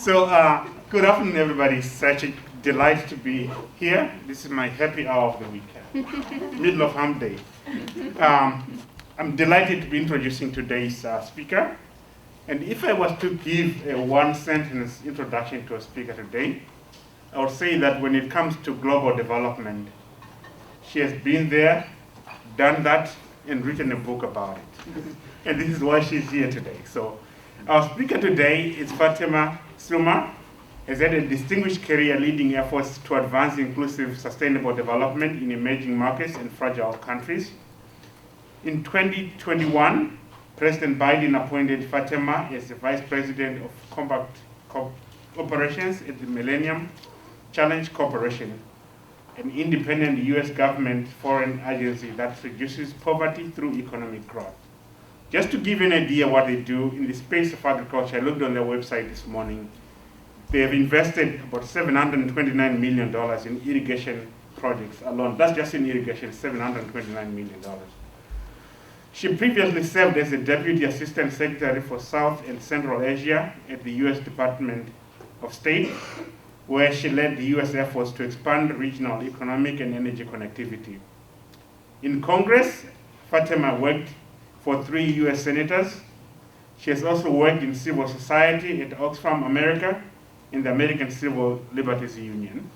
Good afternoon, everybody. It's such a delight to be here. This is my happy hour of the weekend, middle of hump day. I'm delighted to be introducing today's speaker. And if I was to give a one-sentence introduction to a speaker today, I would say that when it comes to global development, she has been there, done that, and written a book about it. And this is why she's here today. So our speaker today is Fatema Sumar, has had a distinguished career leading efforts to advance inclusive, sustainable development in emerging markets and fragile countries. In 2021, President Biden appointed Fatema as the Vice President of Compact Operations at the Millennium Challenge Corporation, an independent US government foreign agency that reduces poverty through economic growth. Just to give you an idea what they do in the space of agriculture, I looked on their website this morning. They have invested about $729 million in irrigation projects alone. That's just in irrigation, $729 million. She previously served as a Deputy Assistant Secretary for South and Central Asia at the US Department of State, where she led the US efforts to expand regional economic and energy connectivity. In Congress, Fatema worked for 3 US senators. She has also worked in civil society at Oxfam America and the American Civil Liberties Union.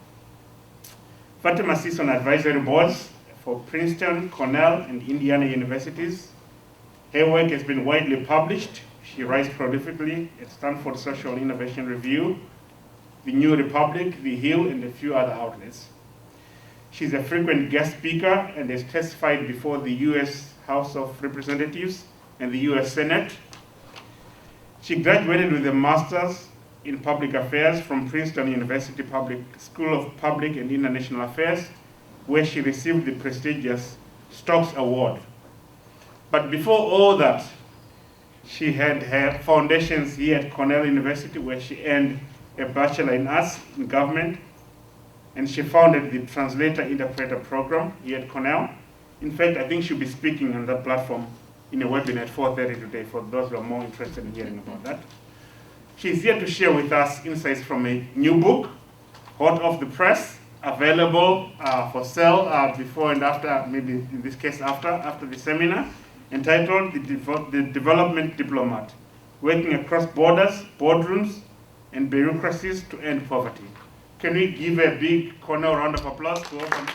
Fatema sits on advisory boards for Princeton, Cornell, and Indiana universities. Her work has been widely published. She writes prolifically at Stanford Social Innovation Review, The New Republic, The Hill, and a few other outlets. She's a frequent guest speaker and has testified before the US House of Representatives and the US Senate. She graduated with a master's in public affairs from Princeton University School of Public and International Affairs, where she received the prestigious Stokes Award. But before all that, she had her foundations here at Cornell University, where she earned a Bachelor in Arts in Government, and she founded the Translator-Interpreter program here at Cornell. In fact, I think she'll be speaking on that platform in a webinar at 4:30 today for those who are more interested in hearing about that. She's here to share with us insights from a new book, hot off the press, available for sale before and after, maybe in this case after the seminar, entitled The Development Diplomat, Working Across Borders, Boardrooms, and Bureaucracies to End Poverty. Can we give a big Cornell round of applause to open?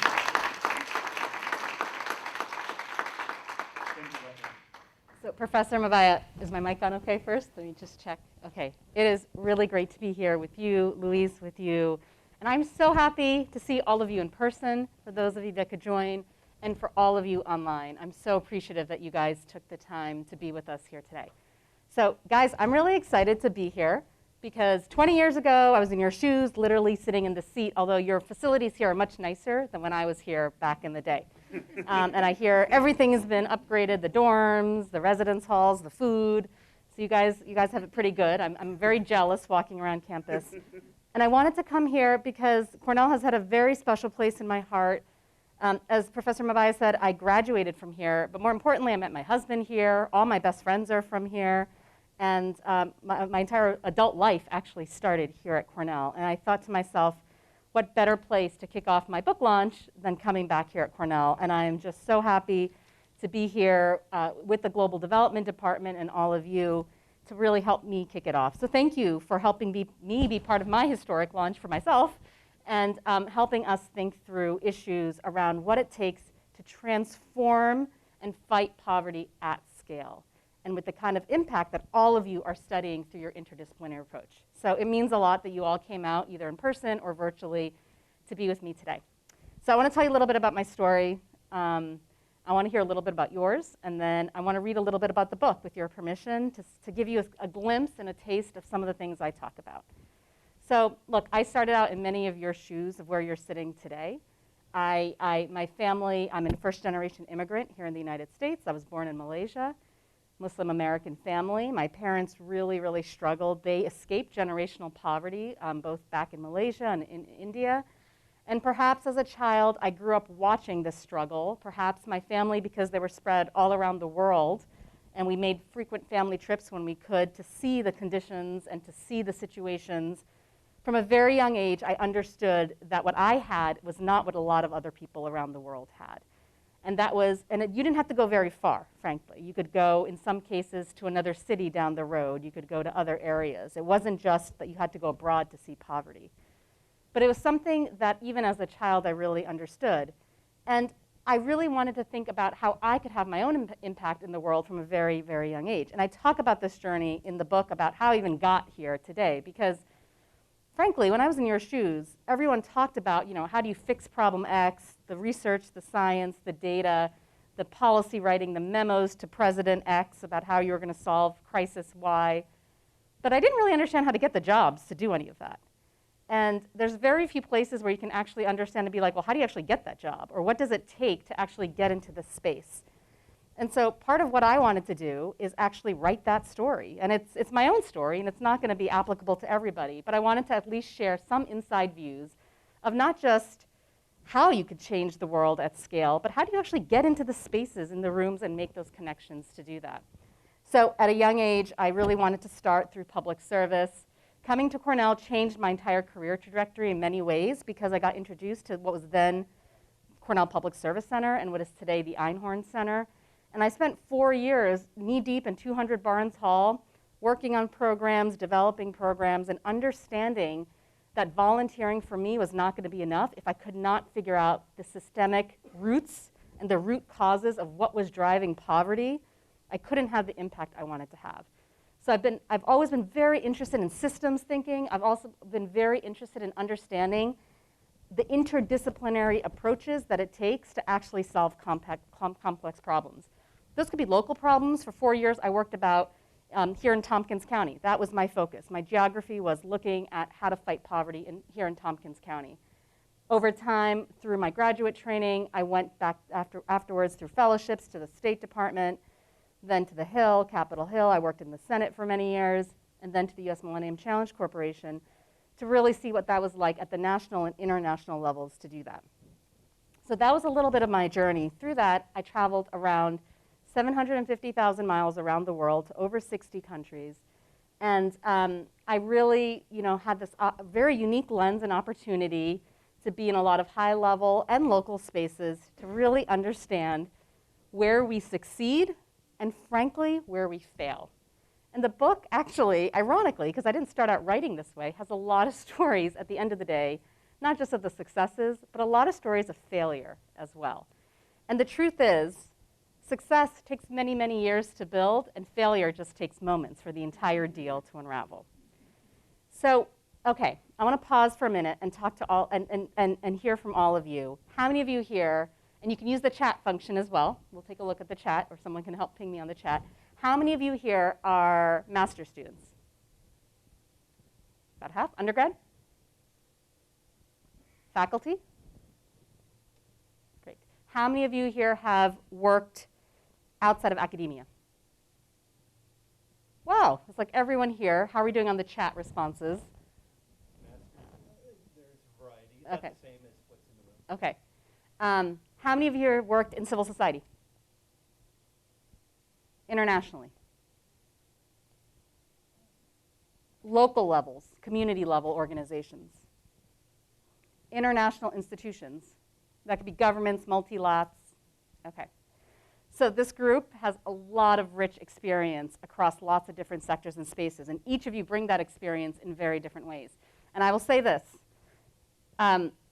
So Professor Mabaya, is my mic on okay first? Let me just check. Okay, it is really great to be here with you, Luis, with you. And I'm so happy to see all of you in person, for those of you that could join, and for all of you online. I'm so appreciative that you guys took the time to be with us here today. So guys, I'm really excited to be here because 20 years ago, I was in your shoes, literally sitting in the seat, although your facilities here are much nicer than when I was here back in the day. And I hear everything has been upgraded, the dorms, the residence halls, the food. So you guys have it pretty good. I'm very jealous walking around campus. And I wanted to come here because Cornell has had a very special place in my heart. As Professor Mabaya said, I graduated from here, but more importantly, I met my husband here. All my best friends are from here. And my entire adult life actually started here at Cornell. And I thought to myself, what better place to kick off my book launch than coming back here at Cornell? And I am just so happy to be here with the Global Development Department and all of you to really help me kick it off. So thank you for helping me be part of my historic launch for myself and helping us think through issues around what it takes to transform and fight poverty at scale, and with the kind of impact that all of you are studying through your interdisciplinary approach. So it means a lot that you all came out, either in person or virtually, to be with me today. So I want to tell you a little bit about my story. I want to hear a little bit about yours, and then I want to read a little bit about the book, with your permission, to give you a glimpse and a taste of some of the things I talk about. So look, I started out in many of your shoes of where you're sitting today. My family, I'm a first-generation immigrant here in the United States. I was born in Malaysia. Muslim American family. My parents really, really struggled. They escaped generational poverty, both back in Malaysia and in India. And perhaps as a child, I grew up watching this struggle. Perhaps my family, because they were spread all around the world, And we made frequent family trips when we could to see the conditions and to see the situations. From a very young age, I understood that what I had was not what a lot of other people around the world had. And that was, you didn't have to go very far, frankly. You could go, in some cases, to another city down the road. You could go to other areas. It wasn't just that you had to go abroad to see poverty. But it was something that, even as a child, I really understood. And I really wanted to think about how I could have my own impact in the world from a very, very young age. And I talk about this journey in the book about how I even got here today, because frankly, when I was in your shoes, everyone talked about, how do you fix problem X, the research, the science, the data, the policy writing, the memos to President X about how you were going to solve crisis Y. But I didn't really understand how to get the jobs to do any of that. And there's very few places where you can actually understand and be like, well, how do you actually get that job? Or what does it take to actually get into this space? And so part of what I wanted to do is actually write that story. And it's my own story, and it's not going to be applicable to everybody. But I wanted to at least share some inside views of not just how you could change the world at scale, but how do you actually get into the spaces in the rooms and make those connections to do that. So at a young age, I really wanted to start through public service. Coming to Cornell changed my entire career trajectory in many ways because I got introduced to what was then Cornell Public Service Center and what is today the Einhorn Center. And I spent 4 years knee-deep in 200 Barnes Hall, working on programs, developing programs, and understanding that volunteering for me was not going to be enough if I could not figure out the systemic roots and the root causes of what was driving poverty. I couldn't have the impact I wanted to have. So I've always been very interested in systems thinking. I've also been very interested in understanding the interdisciplinary approaches that it takes to actually solve complex problems. Those could be local problems. For 4 years, I worked about here in Tompkins County. That was my focus. My geography was looking at how to fight poverty here in Tompkins County. Over time, through my graduate training, I went back afterwards through fellowships to the State Department, then to the Hill, Capitol Hill. I worked in the Senate for many years, and then to the US Millennium Challenge Corporation to really see what that was like at the national and international levels to do that. So that was a little bit of my journey. Through that, I traveled around 750,000 miles around the world to over 60 countries. And I really had this very unique lens and opportunity to be in a lot of high-level and local spaces to really understand where we succeed and, frankly, where we fail. And the book actually, ironically, because I didn't start out writing this way, has a lot of stories at the end of the day, not just of the successes, but a lot of stories of failure as well. And the truth is, success takes many, many years to build, and failure just takes moments for the entire deal to unravel. So, okay, I want to pause for a minute and talk to all and hear from all of you. How many of you here, and you can use the chat function as well. We'll take a look at the chat, or someone can help ping me on the chat. How many of you here are master's students? About half. Undergrad? Faculty? Great. How many of you here have worked outside of academia? Wow, it's like everyone here. How are we doing on the chat responses? There's a variety. About Okay. the same as what's in the room. Okay. How many of you here worked in civil society? Internationally? Local levels, community level organizations? International institutions? That could be governments, multilats. Okay. So this group has a lot of rich experience across lots of different sectors and spaces, and each of you bring that experience in very different ways. And I will say this.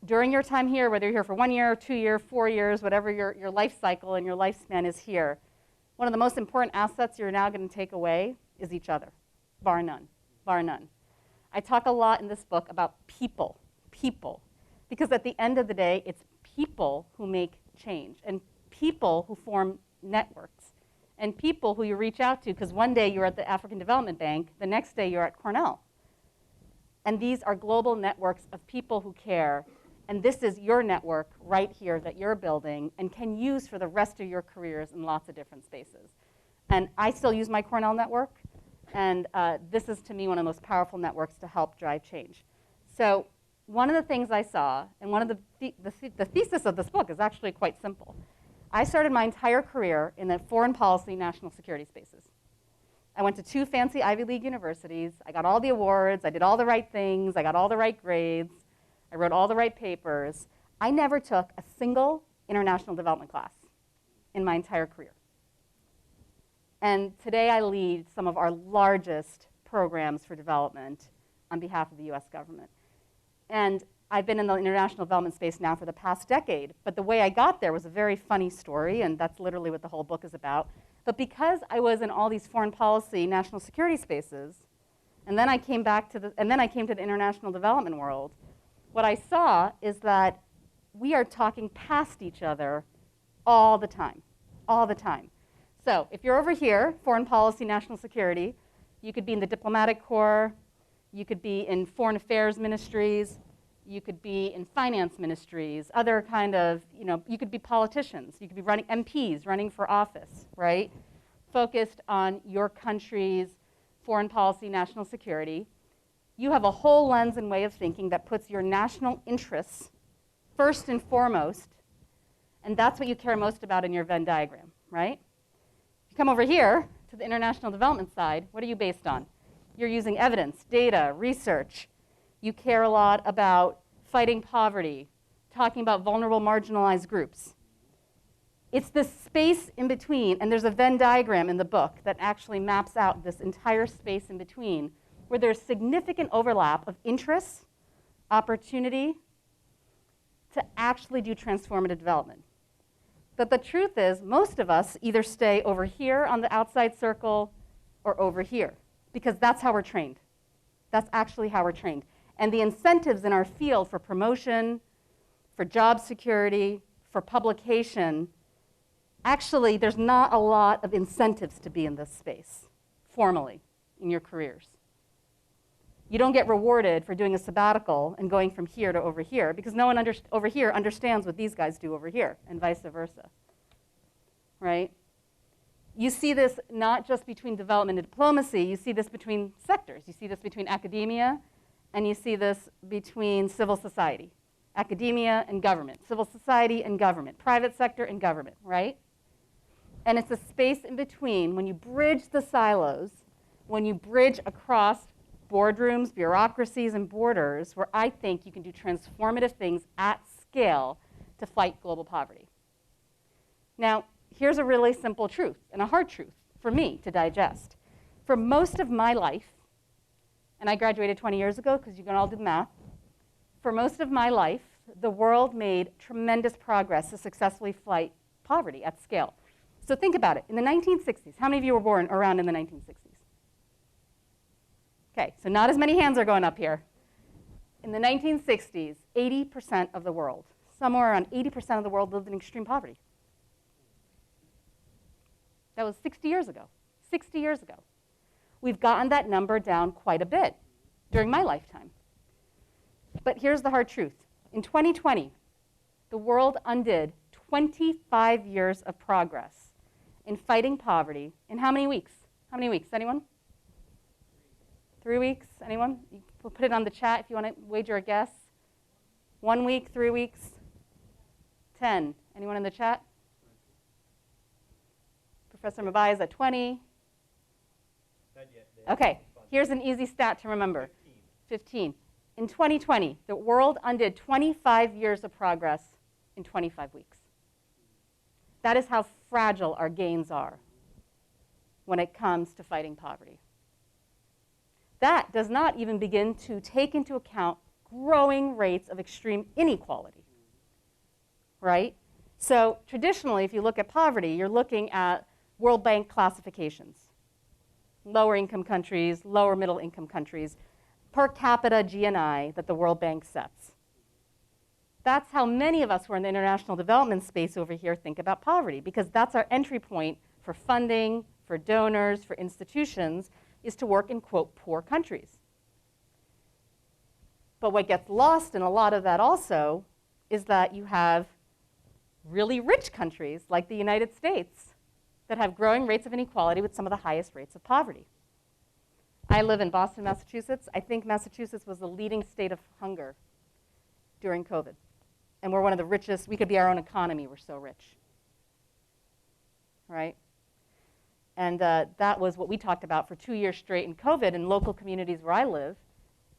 During your time here, whether you're here for 1 year, 2 years, 4 years, whatever your life cycle and your lifespan is here, one of the most important assets you're now going to take away is each other, bar none, bar none. I talk a lot in this book about people, because at the end of the day, it's people who make change, and people who form networks, and people who you reach out to, because one day you're at the African Development Bank, the next day you're at Cornell. And these are global networks of people who care, and this is your network right here that you're building and can use for the rest of your careers in lots of different spaces. And I still use my Cornell network, and this is, to me, one of the most powerful networks to help drive change. So one of the things I saw, and one of the thesis of this book is actually quite simple. I started my entire career in the foreign policy, national security spaces. I went to 2 fancy Ivy League universities. I got all the awards. I did all the right things. I got all the right grades. I wrote all the right papers. I never took a single international development class in my entire career. And today I lead some of our largest programs for development on behalf of the US government. And I've been in the international development space now for the past decade, but the way I got there was a very funny story, and that's literally what the whole book is about. But because I was in all these foreign policy, national security spaces, and then I came back to the international development world, what I saw is that we are talking past each other all the time, all the time. So if you're over here, foreign policy, national security, you could be in the diplomatic corps, you could be in foreign affairs ministries, you could be in finance ministries, other kind of, you could be politicians, you could be running MPs, running for office, right? Focused on your country's foreign policy, national security. You have a whole lens and way of thinking that puts your national interests first and foremost, and that's what you care most about in your Venn diagram, right? You come over here to the international development side, what are you based on? You're using evidence, data, research. You care a lot about fighting poverty, talking about vulnerable, marginalized groups. It's the space in between, and there's a Venn diagram in the book that actually maps out this entire space in between, where there's significant overlap of interests, opportunity, to actually do transformative development. But the truth is, most of us either stay over here on the outside circle or over here, because that's how we're trained. That's actually how we're trained. And the incentives in our field for promotion, for job security, for publication, actually, there's not a lot of incentives to be in this space, formally, in your careers. You don't get rewarded for doing a sabbatical and going from here to over here, because no one over here understands what these guys do over here, and vice versa, right? You see this not just between development and diplomacy, you see this between sectors. You see this between academia, and you see this between civil society. Academia and government, civil society and government, private sector and government, right? And it's a space in between when you bridge the silos, when you bridge across boardrooms, bureaucracies, and borders, where I think you can do transformative things at scale to fight global poverty. Now, here's a really simple truth, and a hard truth for me to digest. For most of my life, and I graduated 20 years ago because you can all do the math, for most of my life, the world made tremendous progress to successfully fight poverty at scale. So think about it. In the 1960s, how many of you were born around in the 1960s? Okay, so not as many hands are going up here. In the 1960s, 80% of the world, somewhere around 80% of the world lived in extreme poverty. That was 60 years ago. 60 years ago. We've gotten that number down quite a bit during my lifetime. But here's the hard truth. In 2020, the world undid 25 years of progress in fighting poverty in how many weeks? How many weeks? Anyone? 3 weeks? Anyone? You can put it on the chat if you want to wager a guess. 1 week, 3 weeks? 10. Anyone in the chat? Professor Mabai is at 20. Not yet. Okay, here's an easy stat to remember. 15. In 2020, the world undid 25 years of progress in 25 weeks. That is how fragile our gains are when it comes to fighting poverty. That does not even begin to take into account growing rates of extreme inequality, right? So traditionally, if you look at poverty, you're looking at World Bank classifications. Lower income countries, lower middle income countries, per capita GNI that the World Bank sets. That's how many of us who are in the international development space over here think about poverty, because that's our entry point for funding, for donors, for institutions, is to work in, quote, poor countries. But what gets lost in a lot of that also is that you have really rich countries like the United States that have growing rates of inequality with some of the highest rates of poverty. I live in Boston, Massachusetts. I think Massachusetts was the leading state of hunger during COVID. And we're one of the richest. We could be our own economy. We're so rich. right? And that was what we talked about for 2 years straight in COVID in local communities where I live,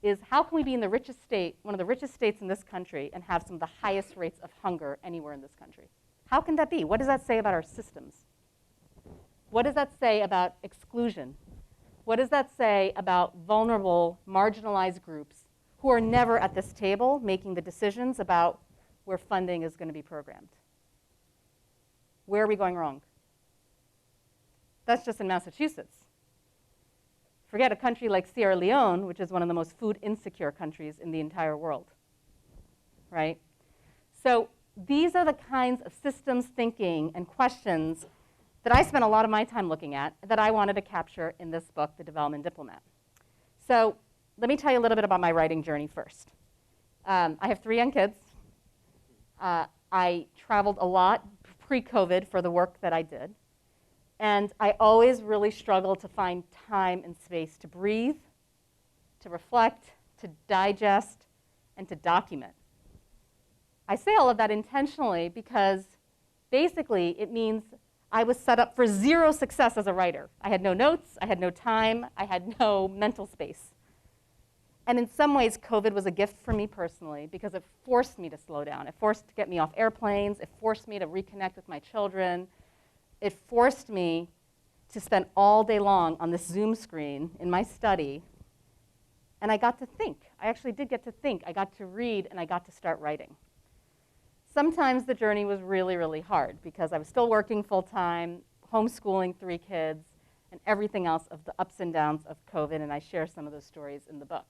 is how can we be in the richest state, one of the richest states in this country, and have some of the highest rates of hunger anywhere in this country? How can that be? What does that say about our systems? What does that say about exclusion? What does that say about vulnerable, marginalized groups who are never at this table making the decisions about where funding is going to be programmed? Where are we going wrong? That's just in Massachusetts. Forget a country like Sierra Leone, which is one of the most food insecure countries in the entire world, right? So these are the kinds of systems thinking and questions that I spent a lot of my time looking at that I wanted to capture in this book, The Development Diplomat. So let me tell you a little bit about my writing journey first. I have 3 young kids. I traveled a lot pre-COVID for the work that I did. And I always really struggled to find time and space to breathe, to reflect, to digest, and to document. I say all of that intentionally because basically it means I was set up for 0 success as a writer. I had no notes, I had no time, I had no mental space. And in some ways, COVID was a gift for me personally because it forced me to slow down. It forced to get me off airplanes. It forced me to reconnect with my children. It forced me to spend all day long on this Zoom screen in my study. And I got to think. I actually did get to think. I got to read, and I got to start writing. Sometimes the journey was really, really hard because I was still working full-time, homeschooling 3 kids, and everything else of the ups and downs of COVID, and I share some of those stories in the book.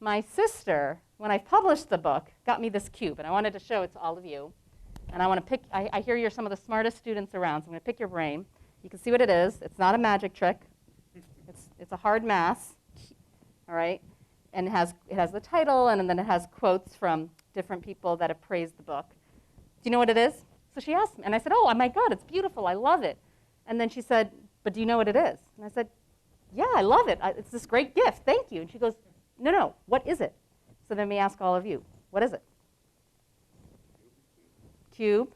My sister, when I published the book, got me this cube, and I wanted to show it to all of you. And I want to pick, I hear you're some of the smartest students around, so I'm going to pick your brain. You can see what it is. It's not a magic trick. It's a hard mass, all right? And it has the title, and then it has quotes from different people that have praised the book. Do you know what it is? So she asked me, and I said, oh my God, it's beautiful. I love it. And then she said, but do you know what it is? And I said, yeah, I love it. It's this great gift. Thank you. And she goes, no, what is it? So then we ask all of you, what is it? Cube.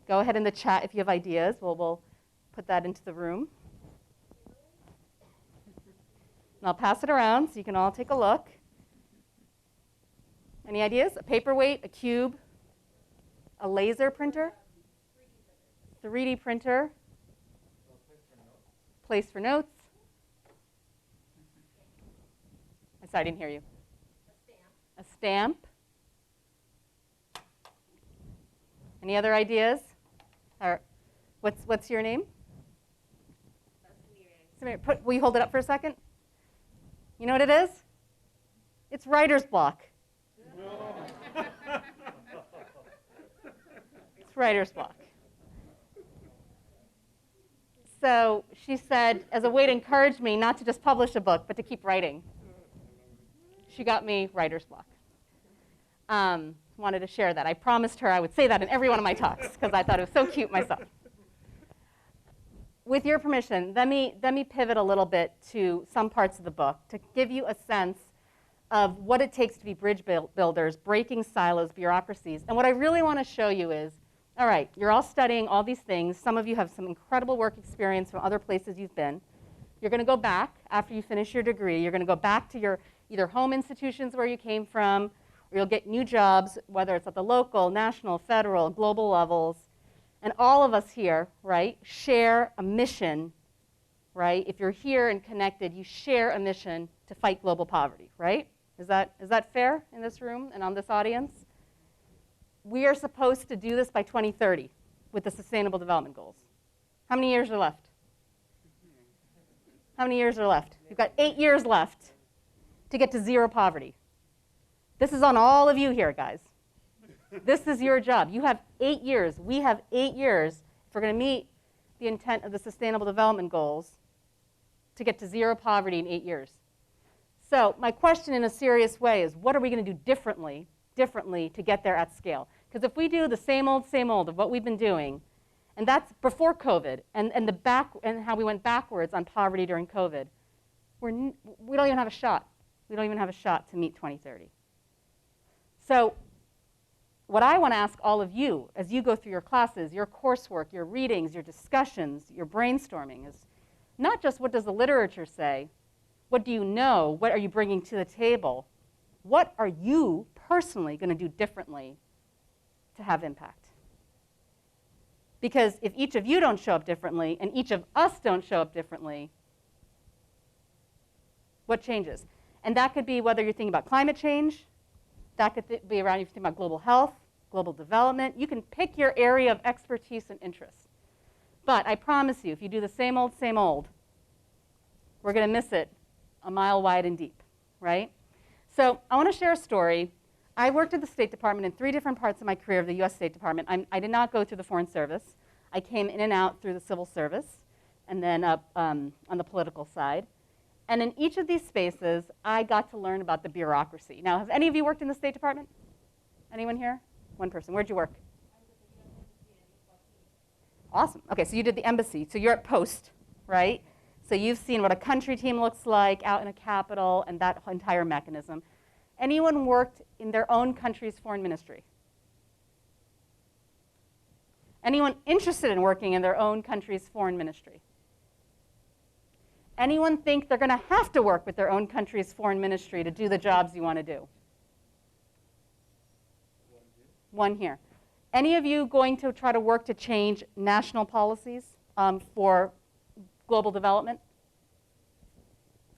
Go ahead in the chat if you have ideas. We'll put that into the room. And I'll pass it around so you can all take a look. Any ideas? A paperweight, a cube, a laser printer, 3D printer, place for notes. Sorry, I didn't hear you. A stamp. Any other ideas? Or what's your name? Samir. Will you hold it up for a second? You know what it is? It's writer's block. It's writer's block. So she said, as a way to encourage me not to just publish a book, but to keep writing, she got me writer's block. Wanted to share that. I promised her I would say that in every one of my talks because I thought it was so cute myself. With your permission, let me pivot a little bit to some parts of the book to give you a sense of what it takes to be bridge builders, breaking silos, bureaucracies. And what I really want to show you is, all right, you're all studying all these things. Some of you have some incredible work experience from other places you've been. You're going to go back after you finish your degree. You're going to go back to your either home institutions where you came from, or you'll get new jobs, whether it's at the local, national, federal, global levels. And all of us here, right, share a mission, right? If you're here and connected, you share a mission to fight global poverty, right? Is that fair in this room and on this audience? We are supposed to do this by 2030 with the Sustainable Development Goals. How many years are left? How many years are left? We've got 8 years left to get to 0 poverty. This is on all of you here, guys. This is your job. You have 8 years. We have 8 years if we're going to meet the intent of the Sustainable Development Goals to get to 0 poverty in 8 years. So my question in a serious way is, what are we going to do differently to get there at scale? Because if we do the same old of what we've been doing, and that's before COVID, and how we went backwards on poverty during COVID, we don't even have a shot. We don't even have a shot to meet 2030. So what I want to ask all of you as you go through your classes, your coursework, your readings, your discussions, your brainstorming is not just what does the literature say, what do you know, what are you bringing to the table, what are you personally going to do differently to have impact? Because if each of you don't show up differently and each of us don't show up differently, what changes? And that could be whether you're thinking about climate change, that could be around if you think about global health, global development. You can pick your area of expertise and interest. But I promise you, if you do the same old, we're going to miss it a mile wide and deep, right? So I want to share a story. I worked at the State Department in 3 different parts of my career of the US State Department. I did not go through the Foreign Service. I came in and out through the civil service and then up on the political side. And in each of these spaces, I got to learn about the bureaucracy. Now, have any of you worked in the State Department? Anyone here? One person. Where'd you work? Awesome. Okay, so you did the embassy. So you're at post, right? So you've seen what a country team looks like out in a capital and that entire mechanism. Anyone worked in their own country's foreign ministry? Anyone interested in working in their own country's foreign ministry? Anyone think they're going to have to work with their own country's foreign ministry to do the jobs you want to do? One here. Any of you going to try to work to change national policies for global development?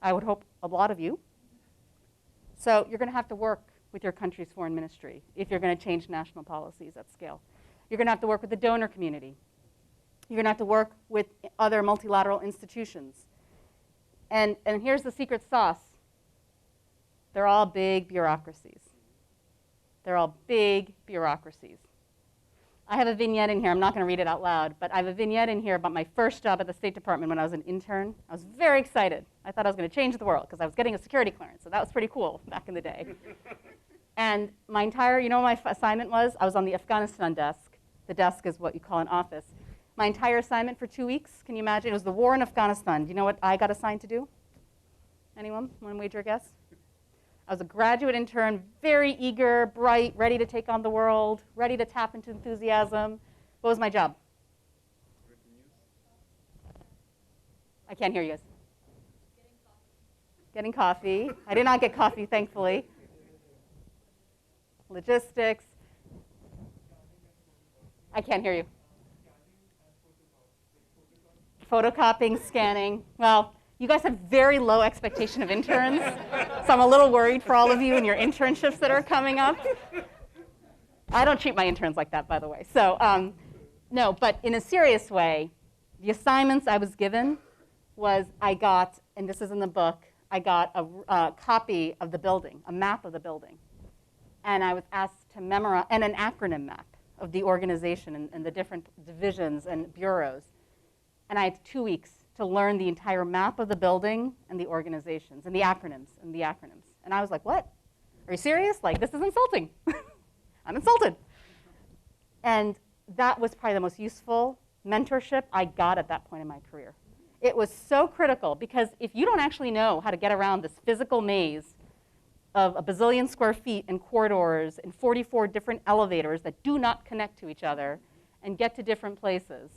I would hope a lot of you. So you're going to have to work with your country's foreign ministry if you're going to change national policies at scale. You're going to have to work with the donor community. You're going to have to work with other multilateral institutions. And here's the secret sauce. They're all big bureaucracies. They're all big bureaucracies. I have a vignette in here. I'm not going to read it out loud, but I have a vignette in here about my first job at the State Department when I was an intern. I was very excited. I thought I was going to change the world because I was getting a security clearance, so that was pretty cool back in the day. And my entire, you know what my assignment was? I was on the Afghanistan desk. The desk is what you call an office. My entire assignment for 2 weeks, can you imagine? It was the war in Afghanistan. Do you know what I got assigned to do? Anyone want to wager a guess? I was a graduate intern, very eager, bright, ready to take on the world, ready to tap into enthusiasm. What was my job? I can't hear you guys. Getting coffee. I did not get coffee, thankfully. Logistics. I can't hear you. Photocopying, scanning. Well, you guys have very low expectation of interns, so I'm a little worried for all of you and your internships that are coming up. I don't treat my interns like that, by the way. So no, but in a serious way, the assignments I was given was I got, and this is in the book, I got a copy of the building, a map of the building. And I was asked to memorize, and an acronym map of the organization and the different divisions and bureaus. And I had 2 weeks to learn the entire map of the building and the organizations and the acronyms and the acronyms. And I was like, what? Are you serious? Like, this is insulting. I'm insulted. And that was probably the most useful mentorship I got at that point in my career. It was so critical because if you don't actually know how to get around this physical maze of a bazillion square feet and corridors and 44 different elevators that do not connect to each other and get to different places,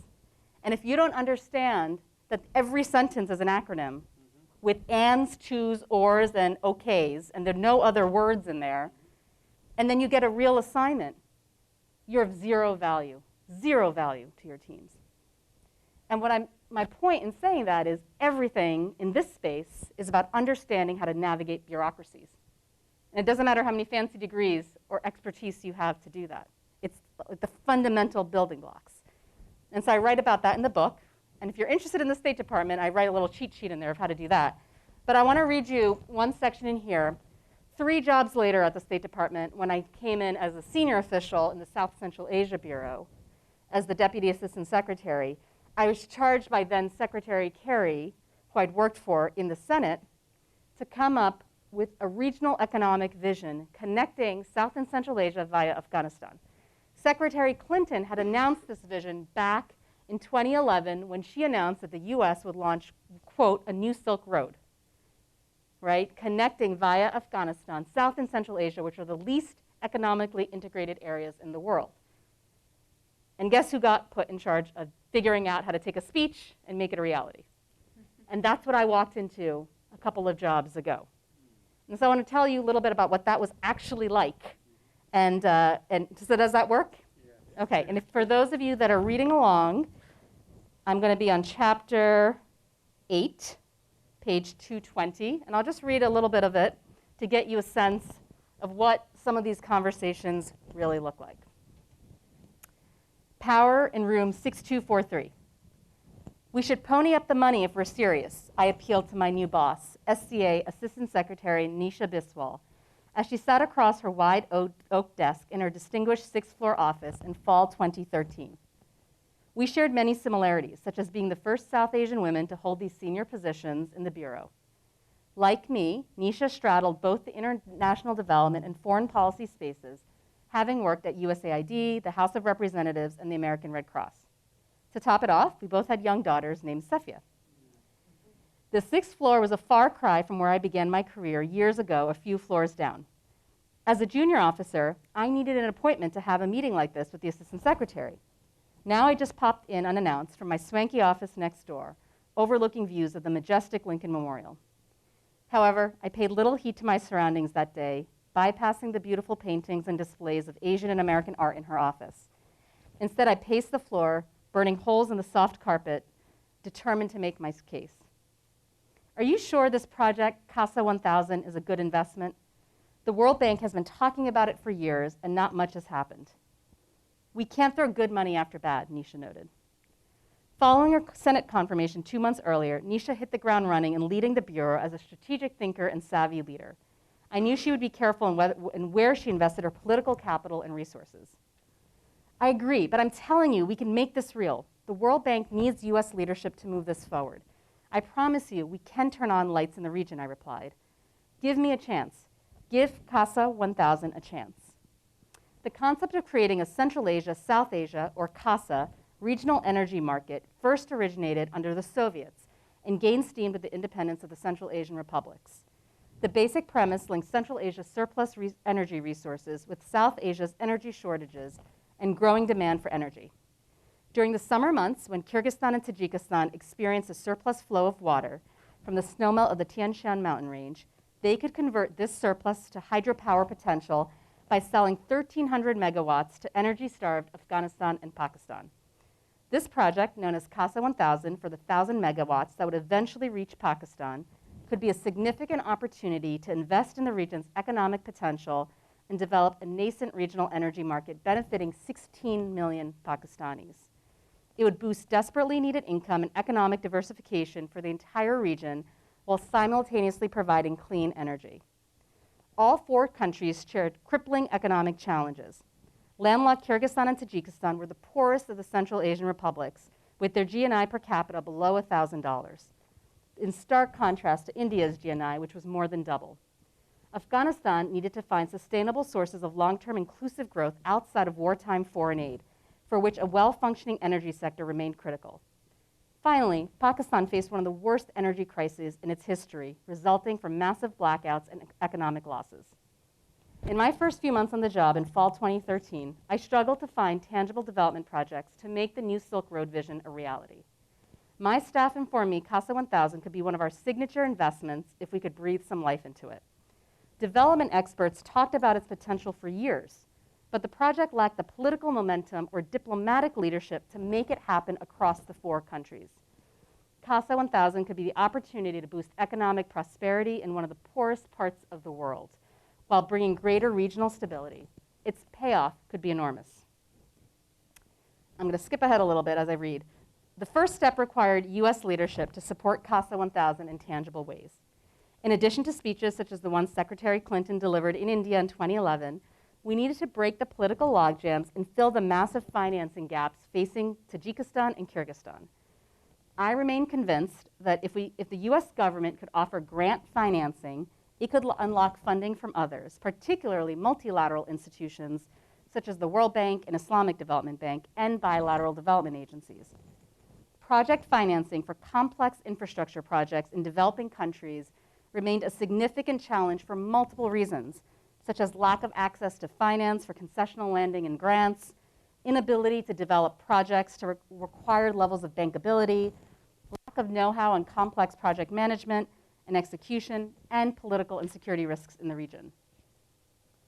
and if you don't understand that every sentence is an acronym with ands, tos, ors, and okays, and there are no other words in there, and then you get a real assignment, you're of zero value to your teams. And my point in saying that is everything in this space is about understanding how to navigate bureaucracies. And it doesn't matter how many fancy degrees or expertise you have to do that. It's the fundamental building blocks. And so I write about that in the book. And if you're interested in the State Department, I write a little cheat sheet in there of how to do that. But I want to read you one section in here. 3 jobs later at the State Department, when I came in as a senior official in the South Central Asia Bureau, as the Deputy Assistant Secretary, I was charged by then Secretary Kerry, who I'd worked for in the Senate, to come up with a regional economic vision connecting South and Central Asia via Afghanistan. Secretary Clinton had announced this vision back in 2011 when she announced that the US would launch, quote, a new Silk Road. right, connecting via Afghanistan, South and Central Asia, which are the least economically integrated areas in the world. And guess who got put in charge of figuring out how to take a speech and make it a reality? And that's what I walked into a couple of jobs ago. And so I want to tell you a little bit about what that was actually like. And so does that work? Yeah. Okay, and for those of you that are reading along, I'm going to be on chapter 8, page 220. And I'll just read a little bit of it to get you a sense of what some of these conversations really look like. Power in room 6243. We should pony up the money if we're serious, I appealed to my new boss, SCA Assistant Secretary Nisha Biswal, as she sat across her wide oak desk in her distinguished sixth-floor office in fall 2013. We shared many similarities, such as being the first South Asian women to hold these senior positions in the Bureau. Like me, Nisha straddled both the international development and foreign policy spaces, having worked at USAID, the House of Representatives, and the American Red Cross. To top it off, we both had young daughters named Sefia. The sixth floor was a far cry from where I began my career years ago, a few floors down. As a junior officer, I needed an appointment to have a meeting like this with the assistant secretary. Now I just popped in unannounced from my swanky office next door, overlooking views of the majestic Lincoln Memorial. However, I paid little heed to my surroundings that day, bypassing the beautiful paintings and displays of Asian and American art in her office. Instead, I paced the floor, burning holes in the soft carpet, determined to make my case. Are you sure this project, CASA 1000, is a good investment? The World Bank has been talking about it for years, and not much has happened. We can't throw good money after bad, Nisha noted. Following her Senate confirmation 2 months earlier, Nisha hit the ground running in leading the Bureau as a strategic thinker and savvy leader. I knew she would be careful in where she invested her political capital and resources. I agree, but I'm telling you, we can make this real. The World Bank needs US leadership to move this forward. I promise you, we can turn on lights in the region, I replied. Give me a chance. Give CASA 1000 a chance. The concept of creating a Central Asia, South Asia, or CASA, regional energy market first originated under the Soviets and gained steam with the independence of the Central Asian republics. The basic premise links Central Asia's surplus energy resources with South Asia's energy shortages and growing demand for energy. During the summer months, when Kyrgyzstan and Tajikistan experienced a surplus flow of water from the snowmelt of the Tian Shan mountain range, they could convert this surplus to hydropower potential by selling 1,300 megawatts to energy-starved Afghanistan and Pakistan. This project, known as CASA 1000 for the 1,000 megawatts that would eventually reach Pakistan, could be a significant opportunity to invest in the region's economic potential and develop a nascent regional energy market benefiting 16 million Pakistanis. It would boost desperately needed income and economic diversification for the entire region while simultaneously providing clean energy. All 4 countries shared crippling economic challenges. Landlocked Kyrgyzstan and Tajikistan were the poorest of the Central Asian republics, with their GNI per capita below $1,000, in stark contrast to India's GNI, which was more than double. Afghanistan needed to find sustainable sources of long-term inclusive growth outside of wartime foreign aid, for which a well-functioning energy sector remained critical. Finally, Pakistan faced one of the worst energy crises in its history, resulting from massive blackouts and economic losses. In my first few months on the job in fall 2013, I struggled to find tangible development projects to make the New Silk Road vision a reality. My staff informed me CASA 1000 could be one of our signature investments if we could breathe some life into it. Development experts talked about its potential for years, but the project lacked the political momentum or diplomatic leadership to make it happen across the 4 countries. CASA 1000 could be the opportunity to boost economic prosperity in one of the poorest parts of the world, while bringing greater regional stability. Its payoff could be enormous. I'm going to skip ahead a little bit as I read. The first step required US leadership to support CASA 1000 in tangible ways. In addition to speeches such as the one Secretary Clinton delivered in India in 2011, we needed to break the political logjams and fill the massive financing gaps facing Tajikistan and Kyrgyzstan. I remain convinced that if the US government could offer grant financing, it could unlock funding from others, particularly multilateral institutions such as the World Bank and Islamic Development Bank and bilateral development agencies. Project financing for complex infrastructure projects in developing countries remained a significant challenge for multiple reasons, such as lack of access to finance for concessional lending and grants, inability to develop projects to required levels of bankability, lack of know-how on complex project management and execution, and political and security risks in the region.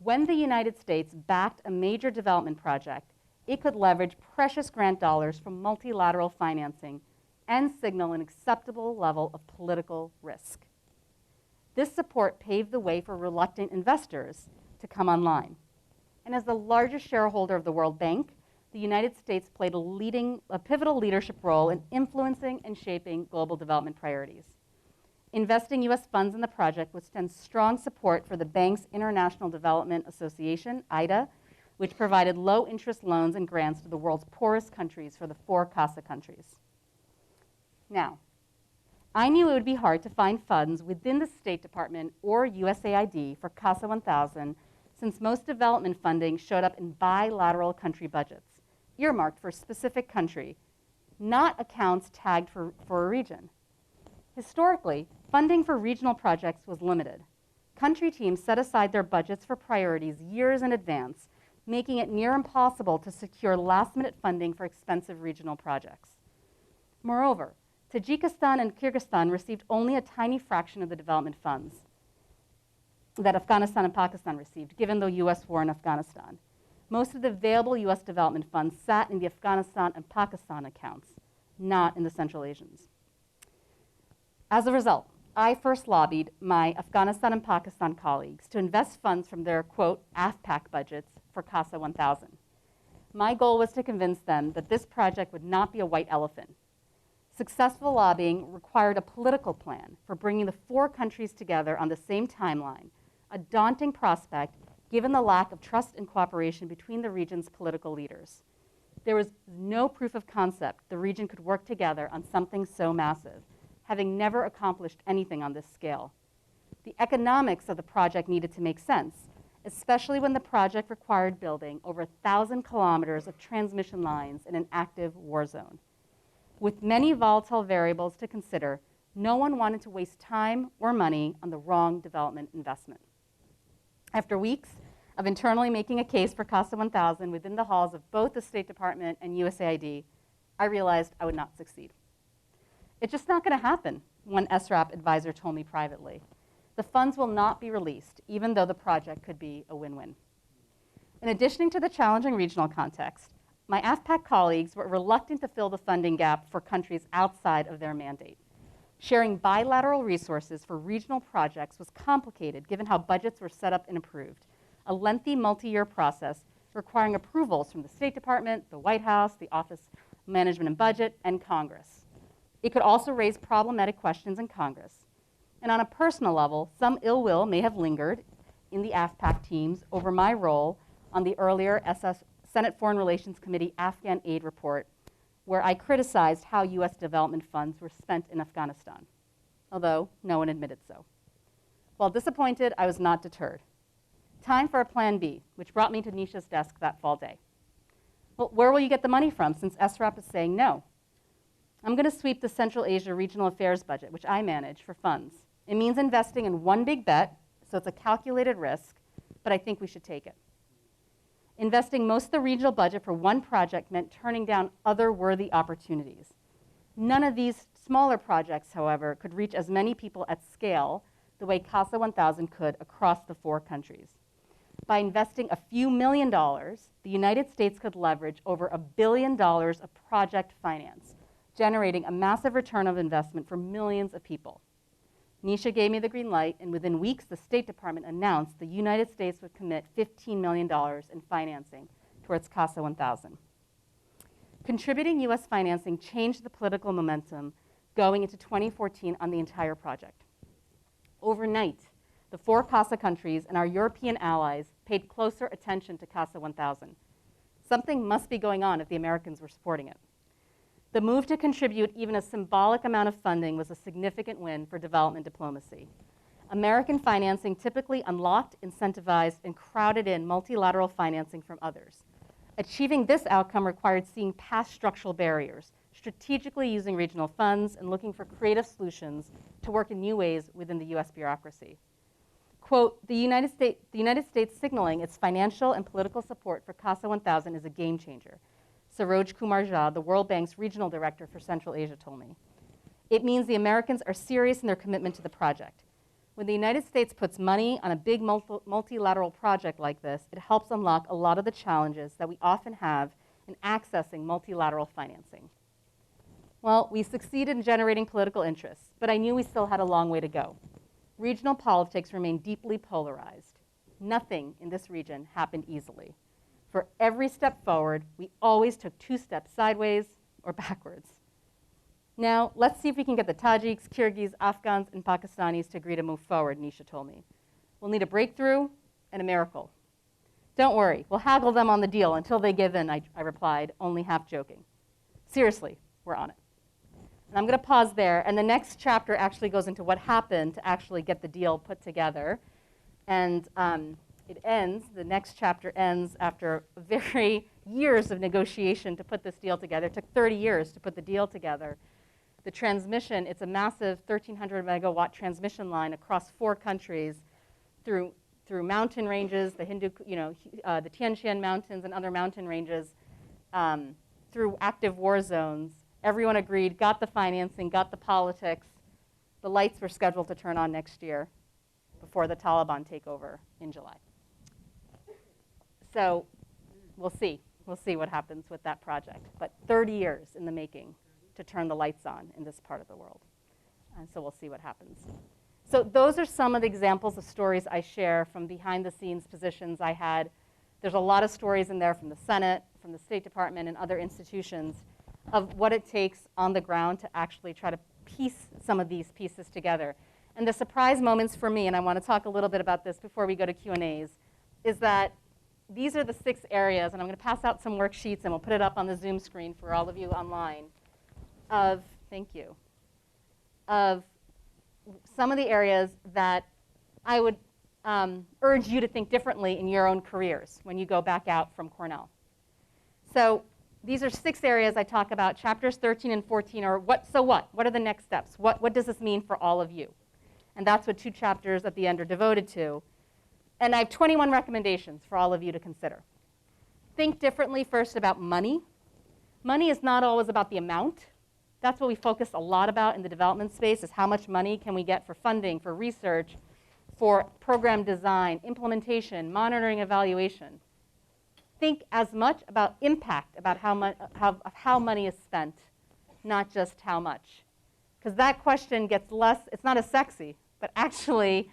When the United States backed a major development project, it could leverage precious grant dollars from multilateral financing and signal an acceptable level of political risk. This support paved the way for reluctant investors to come online. And as the largest shareholder of the World Bank, the United States played a pivotal leadership role in influencing and shaping global development priorities. Investing US funds in the project would extend strong support for the bank's International Development Association, aide, which provided low-interest loans and grants to the world's poorest countries for the 4 CASA countries. Now, I knew it would be hard to find funds within the State Department or USAID for CASA 1000, since most development funding showed up in bilateral country budgets, earmarked for a specific country, not accounts tagged for a region. Historically, funding for regional projects was limited. Country teams set aside their budgets for priorities years in advance, making it near impossible to secure last-minute funding for expensive regional projects. Moreover, Tajikistan and Kyrgyzstan received only a tiny fraction of the development funds that Afghanistan and Pakistan received, given the US war in Afghanistan. Most of the available US development funds sat in the Afghanistan and Pakistan accounts, not in the Central Asians. As a result, I first lobbied my Afghanistan and Pakistan colleagues to invest funds from their, quote, AFPAC budgets for CASA 1000. My goal was to convince them that this project would not be a white elephant. Successful lobbying required a political plan for bringing the 4 countries together on the same timeline, a daunting prospect given the lack of trust and cooperation between the region's political leaders. There was no proof of concept the region could work together on something so massive, having never accomplished anything on this scale. The economics of the project needed to make sense, especially when the project required building over 1,000 kilometers of transmission lines in an active war zone. With many volatile variables to consider, no one wanted to waste time or money on the wrong development investment. After weeks of internally making a case for CASA 1000 within the halls of both the State Department and USAID, I realized I would not succeed. It's just not going to happen, one SRAP advisor told me privately. The funds will not be released, even though the project could be a win-win. In addition to the challenging regional context, my AFPAC colleagues were reluctant to fill the funding gap for countries outside of their mandate. Sharing bilateral resources for regional projects was complicated given how budgets were set up and approved, a lengthy multi-year process requiring approvals from the State Department, the White House, the Office of Management and Budget, and Congress. It could also raise problematic questions in Congress. And on a personal level, some ill will may have lingered in the AFPAC teams over my role on the earlier Senate Foreign Relations Committee Afghan aid report, where I criticized how US development funds were spent in Afghanistan, although no one admitted so. While disappointed, I was not deterred. Time for a plan B, which brought me to Nisha's desk that fall day. Well, where will you get the money from since SRAP is saying no? I'm going to sweep the Central Asia Regional Affairs budget, which I manage, for funds. It means investing in one big bet, so it's a calculated risk, but I think we should take it. Investing most of the regional budget for one project meant turning down other worthy opportunities. None of these smaller projects, however, could reach as many people at scale the way CASA 1000 could across the 4 countries. By investing a few $1 million, the United States could leverage over $1 billion of project finance, generating a massive return of investment for millions of people. Nisha gave me the green light, and within weeks, the State Department announced the United States would commit $15 million in financing towards CASA 1000. Contributing US financing changed the political momentum going into 2014 on the entire project. Overnight, the 4 CASA countries and our European allies paid closer attention to CASA 1000. Something must be going on if the Americans were supporting it. The move to contribute even a symbolic amount of funding was a significant win for development diplomacy. American financing typically unlocked, incentivized, and crowded in multilateral financing from others. Achieving this outcome required seeing past structural barriers, strategically using regional funds, and looking for creative solutions to work in new ways within the US bureaucracy. Quote, the United States signaling its financial and political support for CASA 1000 is a game changer. Saroj Kumar Jha, the World Bank's regional director for Central Asia, told me. It means the Americans are serious in their commitment to the project. When the United States puts money on a big multilateral project like this, it helps unlock a lot of the challenges that we often have in accessing multilateral financing. Well, we succeeded in generating political interest, but I knew we still had a long way to go. Regional politics remain deeply polarized. Nothing in this region happened easily. For every step forward, we always took 2 steps sideways or backwards. Now, let's see if we can get the Tajiks, Kyrgyz, Afghans, and Pakistanis to agree to move forward, Nisha told me. We'll need a breakthrough and a miracle. Don't worry, we'll haggle them on the deal until they give in, I replied, only half joking. Seriously, we're on it. And I'm going to pause there, and the next chapter actually goes into what happened to actually get the deal put together. And the next chapter ends after very years of negotiation to put this deal together. It took 30 years to put the deal together. The transmission, it's a massive 1,300 megawatt transmission line across 4 countries through mountain ranges, the Tian Shan Mountains and other mountain ranges, through active war zones. Everyone agreed, got the financing, got the politics. The lights were scheduled to turn on next year before the Taliban take over in July. So we'll see. We'll see what happens with that project. But 30 years in the making to turn the lights on in this part of the world. And so we'll see what happens. So those are some of the examples of stories I share from behind-the-scenes positions I had. There's a lot of stories in there from the Senate, from the State Department, and other institutions of what it takes on the ground to actually try to piece some of these pieces together. And the surprise moments for me, and I want to talk a little bit about this before we go to Q&As, is that these are the 6 areas, and I'm going to pass out some worksheets, and we'll put it up on the Zoom screen for all of you online, thank you, of some of the areas that I would urge you to think differently in your own careers when you go back out from Cornell. So these are 6 areas I talk about. Chapters 13 and 14 are so what? What are the next steps? What does this mean for all of you? And that's what 2 chapters at the end are devoted to. And I have 21 recommendations for all of you to consider. Think differently first about money. Money is not always about the amount. That's what we focus a lot about in the development space, is how much money can we get for funding, for research, for program design, implementation, monitoring, evaluation. Think as much about impact, about how money is spent, not just how much. Because that question gets less, it's not as sexy, but actually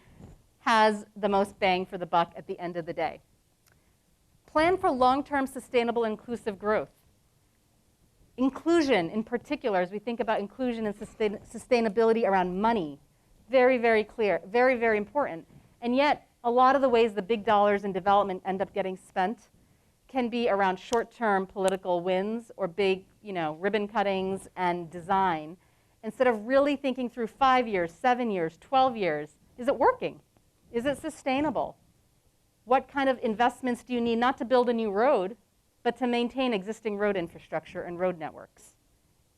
has the most bang for the buck at the end of the day. Plan for long-term sustainable inclusive growth. Inclusion in particular, as we think about inclusion and sustainability around money, very, very clear, very, very important. And yet, a lot of the ways the big dollars in development end up getting spent can be around short-term political wins or big, ribbon cuttings and design, instead of really thinking through 5 years, 7 years, 12 years. Is it working? Is it sustainable? What kind of investments do you need, not to build a new road, but to maintain existing road infrastructure and road networks,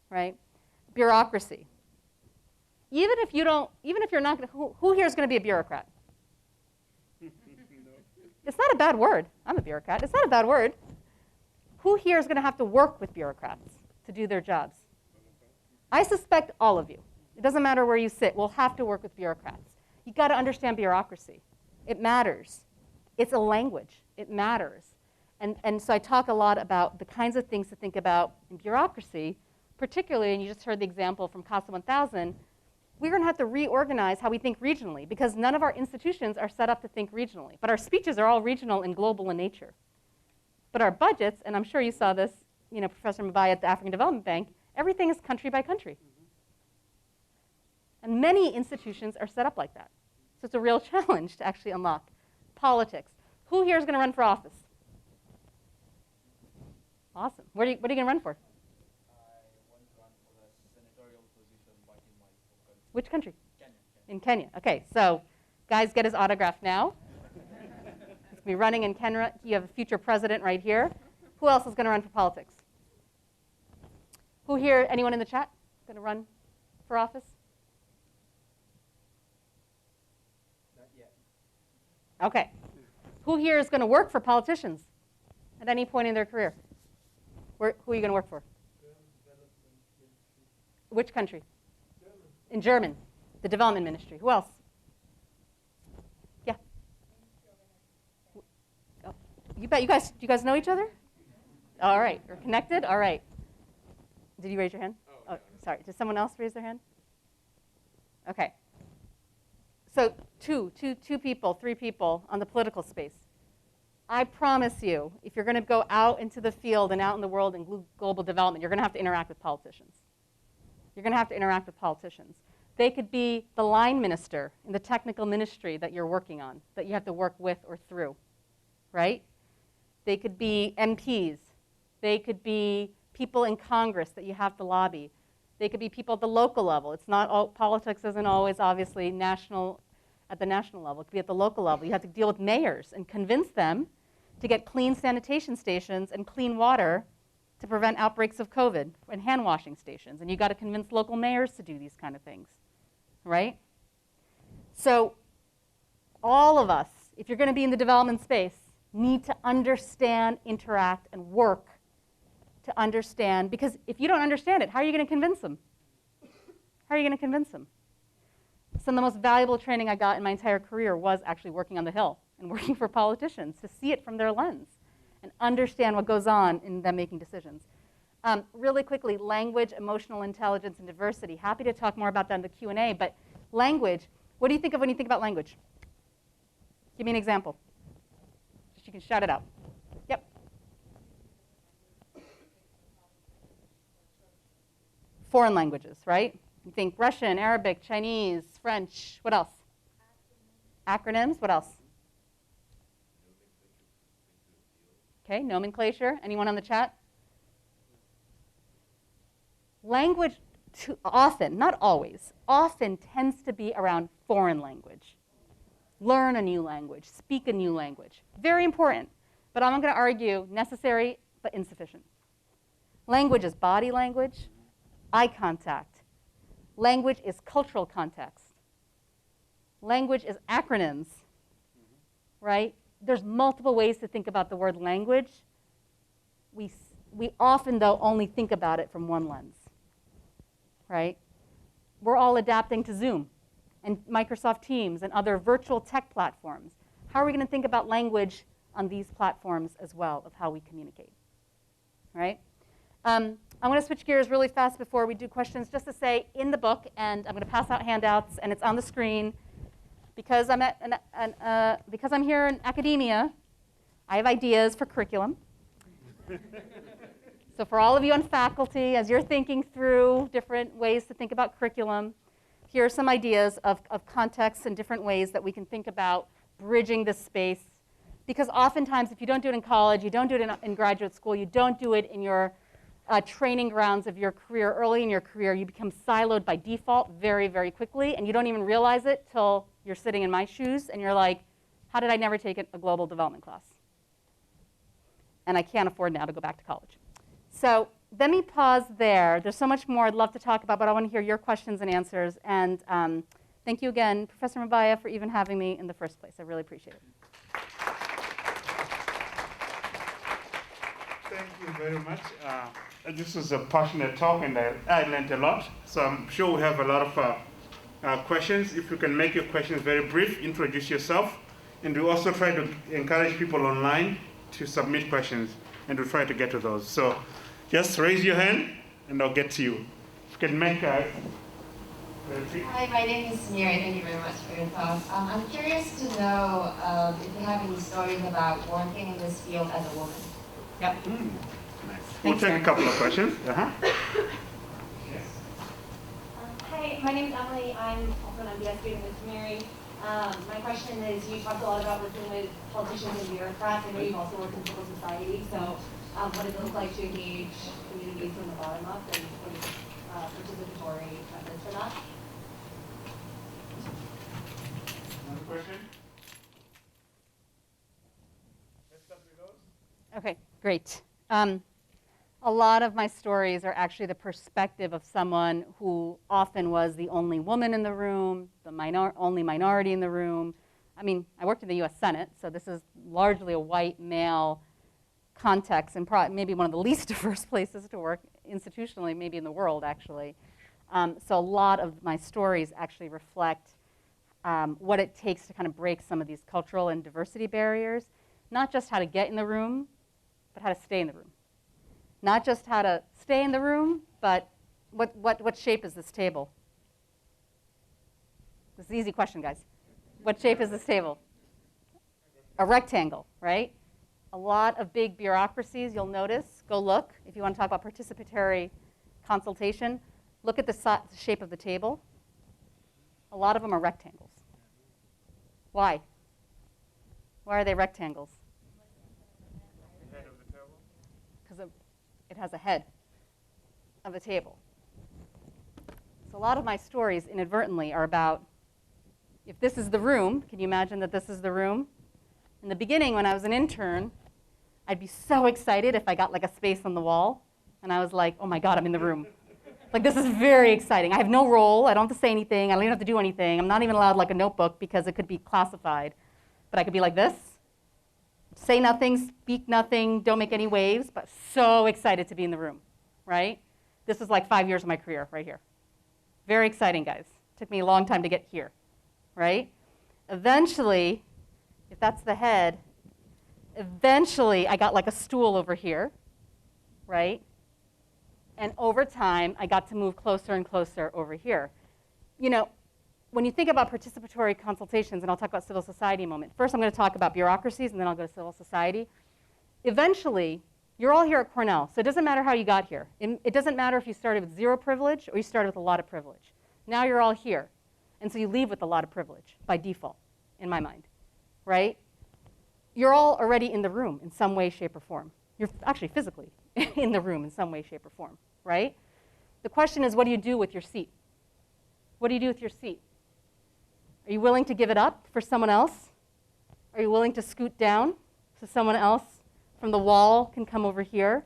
right? Bureaucracy. Even if you're not going to, who here is going to be a bureaucrat? It's not a bad word. I'm a bureaucrat. It's not a bad word. Who here is going to have to work with bureaucrats to do their jobs? I suspect all of you. It doesn't matter where you sit. We'll have to work with bureaucrats. You've got to understand bureaucracy. It matters. It's a language. It matters. And so I talk a lot about the kinds of things to think about in bureaucracy, particularly, and you just heard the example from CASA 1000, we're going to have to reorganize how we think regionally, because none of our institutions are set up to think regionally. But our speeches are all regional and global in nature. But our budgets, and I'm sure you saw this, Professor Mabaya at the African Development Bank, everything is country by country. And many institutions are set up like that. So it's a real challenge to actually unlock. Politics. Who here is going to run for office? Awesome. What are you going to run for? I want to run for the senatorial position back in my home country. Which country? Kenya. In Kenya. Okay, so guys, get his autograph now. He's going to be running in Kenya. You have a future president right here. Who else is going to run for politics? Who here, anyone in the chat, going to run for office? Not yet. Okay. Who here is going to work for politicians at any point in their career? Who are you going to work for? Which country? In German, the development ministry. Who else? Yeah. Oh, you bet. Do you guys know each other? All right. You're connected? All right. Did you raise your hand? Oh, sorry. Did someone else raise their hand? Okay. So two people, 3 people on the political space. I promise you, if you're going to go out into the field and out in the world in global development, you're going to have to interact with politicians. You're going to have to interact with politicians. They could be the line minister in the technical ministry that you're working on, that you have to work with or through, right? They could be MPs. They could be people in Congress that you have to lobby. They could be people at the local level. It's not all, politics isn't always obviously at the national level. It could be at the local level. You have to deal with mayors and convince them to get clean sanitation stations and clean water to prevent outbreaks of COVID, and hand washing stations. And you got to convince local mayors to do these kind of things, right? So all of us, if you're going to be in the development space, need to understand, interact, and work to understand. Because if you don't understand it, how are you going to convince them? How are you going to convince them? Some of the most valuable training I got in my entire career was actually working on the Hill and working for politicians to see it from their lens and understand what goes on in them making decisions. Really quickly, language, emotional intelligence, and diversity. Happy to talk more about that in the Q&A, but language, what do you think of when you think about language? Give me an example. Just you can shout it out. Yep. Foreign languages, right? You think Russian, Arabic, Chinese, French. What else? Acronyms. What else? Okay, nomenclature. Anyone on the chat? Language often, not always, often tends to be around foreign language. Learn a new language, speak a new language. Very important, but I'm going to argue necessary but insufficient. Language is body language, eye contact. Language is cultural context. Language is acronyms, right? There's multiple ways to think about the word language. We often, though, only think about it from one lens, right? We're all adapting to Zoom and Microsoft Teams and other virtual tech platforms. How are we going to think about language on these platforms as well of how we communicate, right? I'm going to switch gears really fast before we do questions, just to say in the book, and I'm going to pass out handouts, and it's on the screen. Because I'm here in academia, I have ideas for curriculum. So for all of you on faculty, as you're thinking through different ways to think about curriculum, here are some ideas of contexts and different ways that we can think about bridging this space. Because oftentimes, if you don't do it in college, you don't do it in graduate school, you don't do it in your training grounds of your career, early in your career, you become siloed by default very, very quickly, and you don't even realize it till you're sitting in my shoes, and you're like, how did I never take a global development class? And I can't afford now to go back to college. So let me pause there. There's so much more I'd love to talk about, but I want to hear your questions and answers. And thank you again, Professor Mabaya, for even having me in the first place. I really appreciate it. Thank you very much. This was a passionate talk, and I learned a lot. So I'm sure we have a lot of questions. If you can make your questions very brief, introduce yourself. And we also try to encourage people online to submit questions, and we'll try to get to those. So just raise your hand, and I'll get to you. If you can make a... Hi, my name is Miri. Thank you very much for your talk. I'm curious to know if you have any stories about working in this field as a woman. Yep. Nice. We'll take a couple of questions. Yes. Hi, my name is Emily. I'm also an MBA student with Mary. My question is, you talked a lot about working with politicians and bureaucrats. I know you've also worked in civil society. So what does it look like to engage communities from the bottom up, and what is participatory methods for that? Another question? Let's start with those. Okay, great. A lot of my stories are actually the perspective of someone who often was the only woman in the room, the only minority in the room. I mean, I worked in the US Senate, so this is largely a white male context and maybe one of the least diverse places to work institutionally, maybe in the world, actually. So a lot of my stories actually reflect what it takes to kind of break some of these cultural and diversity barriers, not just how to get in the room, but how to stay in the room. Not just how to stay in the room, but what shape is this table? This is an easy question, guys. What shape is this table? A rectangle, right? A lot of big bureaucracies, you'll notice, go look, if you want to talk about participatory consultation, look at the shape of the table. A lot of them are rectangles. Why? Why are they rectangles? The head of the table. Because it has a head of a table. So a lot of my stories inadvertently are about, if this is the room, can you imagine that this is the room? In the beginning, when I was an intern, I'd be so excited if I got like a space on the wall, and I was like, oh my God, I'm in the room. Like, this is very exciting. I have no role. I don't have to say anything. I don't even have to do anything. I'm not even allowed like a notebook because it could be classified. But I could be like this, say nothing, speak nothing, don't make any waves, but so excited to be in the room, right? This is like 5 years of my career right here. Very exciting, guys. Took me a long time to get here, right? Eventually, if that's the head, eventually I got like a stool over here, right? And over time, I got to move closer and closer over here. You know, when you think about participatory consultations, and I'll talk about civil society in a moment. First, I'm going to talk about bureaucracies, and then I'll go to civil society. Eventually, you're all here at Cornell, so it doesn't matter how you got here. It doesn't matter if you started with 0 privilege or you started with a lot of privilege. Now you're all here, and so you leave with a lot of privilege by default, in my mind, right? You're all already in the room in some way, shape, or form. You're actually physically in the room in some way, shape, or form, right? The question is, what do you do with your seat? What do you do with your seat? Are you willing to give it up for someone else? Are you willing to scoot down so someone else from the wall can come over here?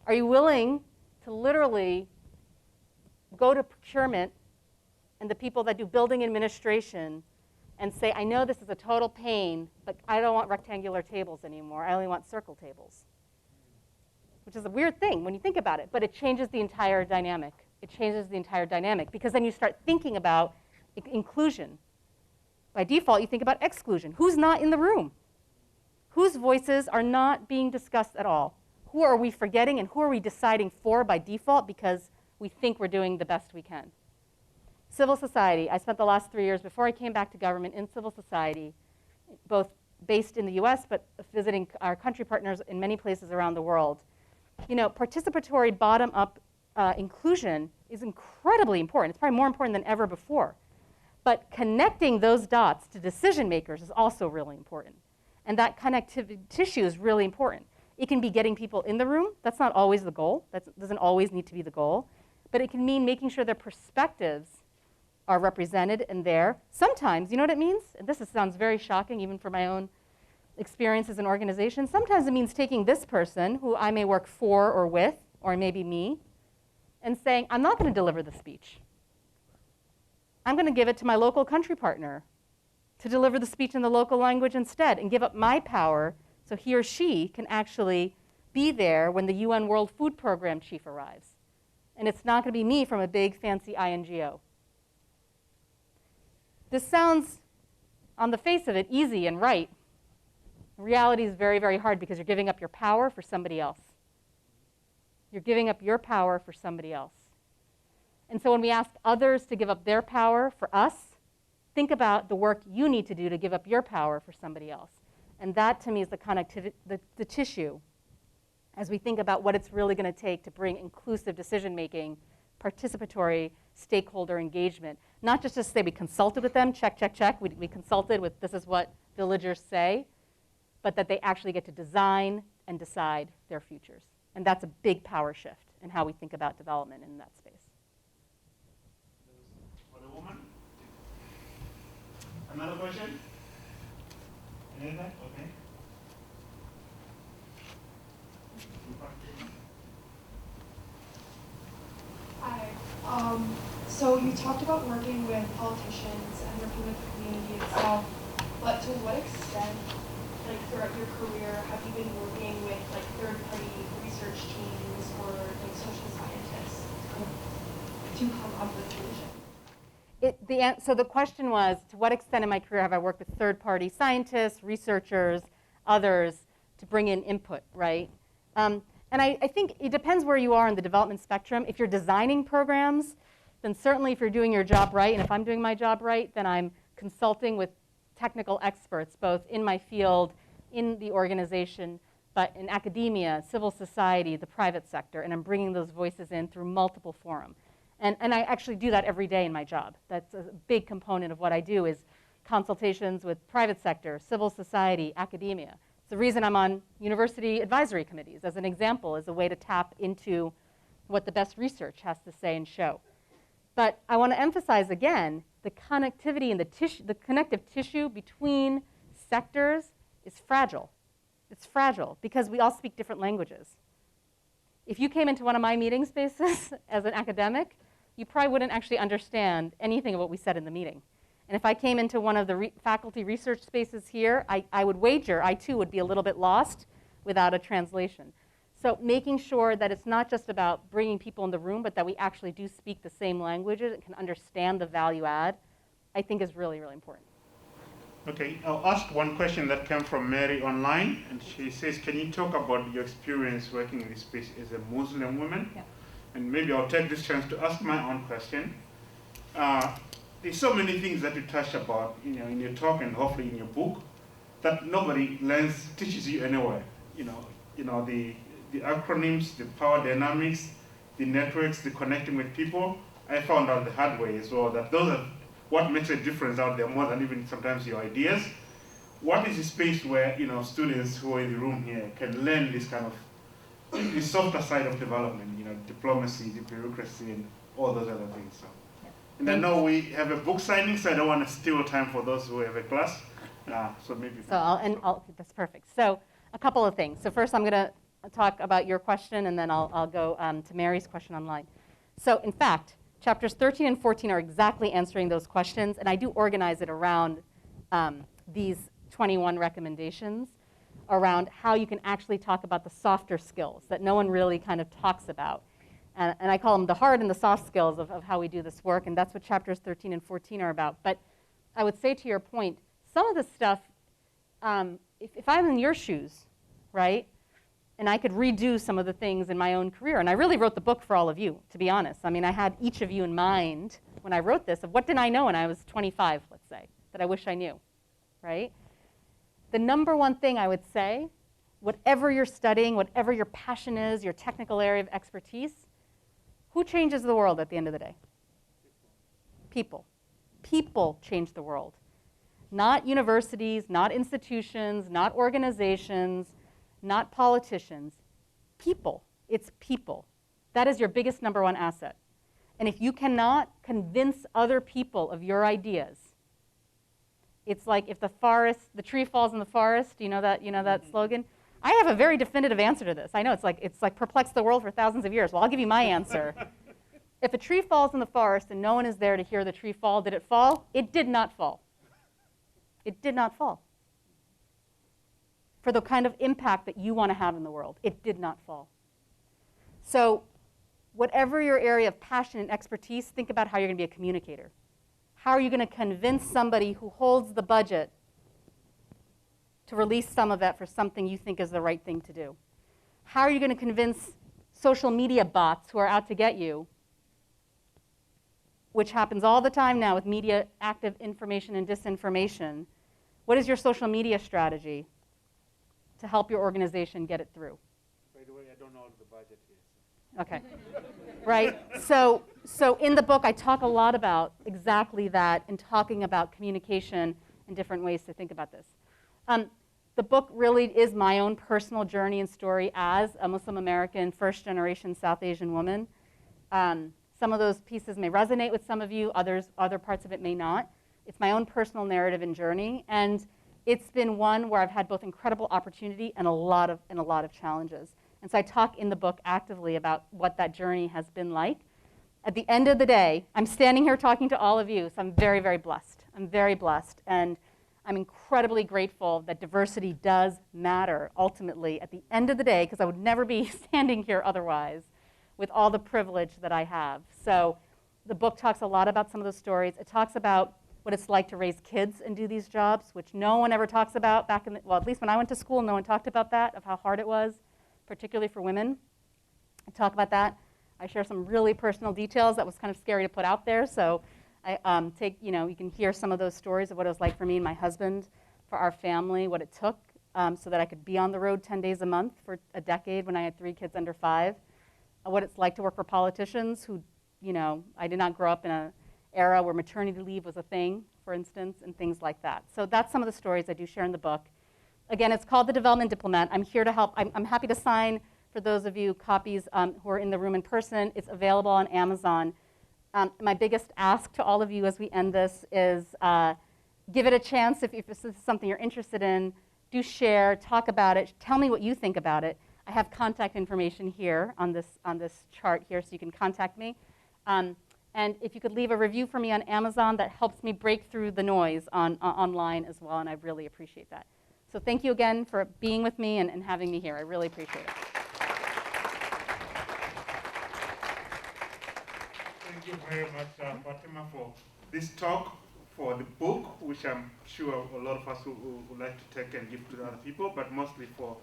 Are you willing to literally go to procurement and the people that do building administration and say, I know this is a total pain, but I don't want rectangular tables anymore. I only want circle tables. Which is a weird thing when you think about it, but it changes the entire dynamic. It changes the entire dynamic because then you start thinking about inclusion. By default, you think about exclusion. Who's not in the room? Whose voices are not being discussed at all? Who are we forgetting and who are we deciding for by default because we think we're doing the best we can? Civil society. I spent the last 3 years before I came back to government in civil society, both based in the US but visiting our country partners in many places around the world. You know, participatory bottom-up inclusion is incredibly important. It's probably more important than ever before. But connecting those dots to decision makers is also really important. And that connective tissue is really important. It can be getting people in the room. That's not always the goal. That doesn't always need to be the goal. But it can mean making sure their perspectives are represented and there. Sometimes, you know what it means? And this sounds very shocking even for my own experience as an organization. Sometimes it means taking this person, who I may work for or with, or maybe me, and saying, I'm not going to deliver the speech. I'm going to give it to my local country partner to deliver the speech in the local language instead and give up my power so he or she can actually be there when the UN World Food Program chief arrives. And it's not going to be me from a big fancy INGO. This sounds, on the face of it, easy and right. Reality is very, very hard because you're giving up your power for somebody else. You're giving up your power for somebody else. And so when we ask others to give up their power for us, think about the work you need to do to give up your power for somebody else. And that, to me, is the connectivity, the tissue, as we think about what it's really going to take to bring inclusive decision-making, participatory stakeholder engagement. Not just to say we consulted with them, check, check, check. We consulted with this is what villagers say, but that they actually get to design and decide their futures. And that's a big power shift in how we think about development in that space. For the woman? Another question? Anything? Okay. So you talked about working with politicians and working with the community itself, but to what extent, like throughout your career, have you been working with like third-party research teams or like social scientists to come up with solutions? So the question was, to what extent in my career have I worked with third-party scientists, researchers, others to bring in input, right? And I think it depends where you are in the development spectrum. If you're designing programs, then certainly if you're doing your job right, and if I'm doing my job right, then I'm consulting with technical experts, both in my field, in the organization, but in academia, civil society, the private sector, and I'm bringing those voices in through multiple forums. And I actually do that every day in my job. That's a big component of what I do is consultations with private sector, civil society, academia. It's the reason I'm on university advisory committees, as an example, as a way to tap into what the best research has to say and show. But I want to emphasize again, the connectivity and the connective tissue between sectors is fragile. It's fragile because we all speak different languages. If you came into one of my meeting spaces as an academic, you probably wouldn't actually understand anything of what we said in the meeting. And if I came into one of the faculty research spaces here, I would wager I too would be a little bit lost without a translation. So making sure that it's not just about bringing people in the room, but that we actually do speak the same languages and can understand the value add, I think is really, really important. Okay, I'll ask one question that came from Mary online, and she says, can you talk about your experience working in this space as a Muslim woman? Yeah. And maybe I'll take this chance to ask my own question. There's so many things that you touch about, in your talk and hopefully in your book, that nobody teaches you anywhere. The acronyms, the power dynamics, the networks, the connecting with people. I found out the hard way as well that those are what makes a difference out there more than even sometimes your ideas. What is the space where students who are in the room here can learn this kind of the softer side of development, diplomacy, the bureaucracy, and all those other things. So. And I know we have a book signing, so I don't want to steal time for those who have a class. So maybe. So that's perfect. So a couple of things. So first I'm going to talk about your question, and then I'll go to Mary's question online. So in fact, chapters 13 and 14 are exactly answering those questions, and I do organize it around these 21 recommendations around how you can actually talk about the softer skills that no one really kind of talks about. And I call them the hard and the soft skills of how we do this work, and that's what chapters 13 and 14 are about. But I would say to your point, some of the stuff, if I'm in your shoes, right, and I could redo some of the things in my own career, and I really wrote the book for all of you, to be honest. I mean, I had each of you in mind when I wrote this of what did I know when I was 25, let's say, that I wish I knew, right? The number one thing I would say, whatever you're studying, whatever your passion is, your technical area of expertise, who changes the world at the end of the day? People. People change the world. Not universities, not institutions, not organizations, not politicians. People. It's people. That is your biggest number one asset. And if you cannot convince other people of your ideas, it's like if the tree falls in the forest, you know that slogan? I have a very definitive answer to this. I know it's like perplexed the world for thousands of years. Well, I'll give you my answer. If a tree falls in the forest and no one is there to hear the tree fall, did it fall? It did not fall. It did not fall. For the kind of impact that you want to have in the world, it did not fall. So whatever your area of passion and expertise, think about how you're going to be a communicator. How are you going to convince somebody who holds the budget to release some of that for something you think is the right thing to do? How are you going to convince social media bots who are out to get you, which happens all the time now with media active information and disinformation? What is your social media strategy to help your organization get it through? By the way, I don't know what the budget is. Okay, right? So in the book, I talk a lot about exactly that and talking about communication and different ways to think about this. The book really is my own personal journey and story as a Muslim American, first-generation South Asian woman. Some of those pieces may resonate with some of you, other parts of it may not. It's my own personal narrative and journey, and it's been one where I've had both incredible opportunity and a lot of challenges. And so I talk in the book actively about what that journey has been like. at the end of the day, I'm standing here talking to all of you, so I'm very, very blessed. I'm very blessed. And I'm incredibly grateful that diversity does matter ultimately at the end of the day, because I would never be standing here otherwise with all the privilege that I have. So the book talks a lot about some of those stories. It talks about what it's like to raise kids and do these jobs, which no one ever talks about back in the, well, at least when I went to school, no one talked about that, of how hard it was, particularly for women. I talk about that. I share some really personal details that was kind of scary to put out there. So I you can hear some of those stories of what it was like for me and my husband, for our family, what it took so that I could be on the road 10 days a month for a decade when I had 3 kids under 5. What it's like to work for politicians who, I did not grow up in an era where maternity leave was a thing, for instance, and things like that. So that's some of the stories I do share in the book. Again, it's called The Development Diplomat. I'm here to help. I'm happy to sign, for those of you copies who are in the room in person. It's available on Amazon. My biggest ask to all of you as we end this is give it a chance. If this is something you're interested in, do share, talk about it, tell me what you think about it. I have contact information here on this chart here, so you can contact me. And if you could leave a review for me on Amazon, that helps me break through the noise online as well, and I really appreciate that. So thank you again for being with me and having me here. I really appreciate it. Thank you very much, Fatima, for this talk, for the book, which I'm sure a lot of us would like to take and give to other people, but mostly for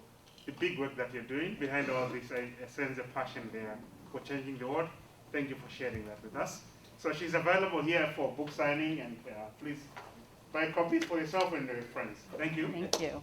the big work that you're doing. Behind all this, I sense a passion there for changing the world. Thank you for sharing that with us. So she's available here for book signing, and please buy copies for yourself and your friends. Thank you. Thank you.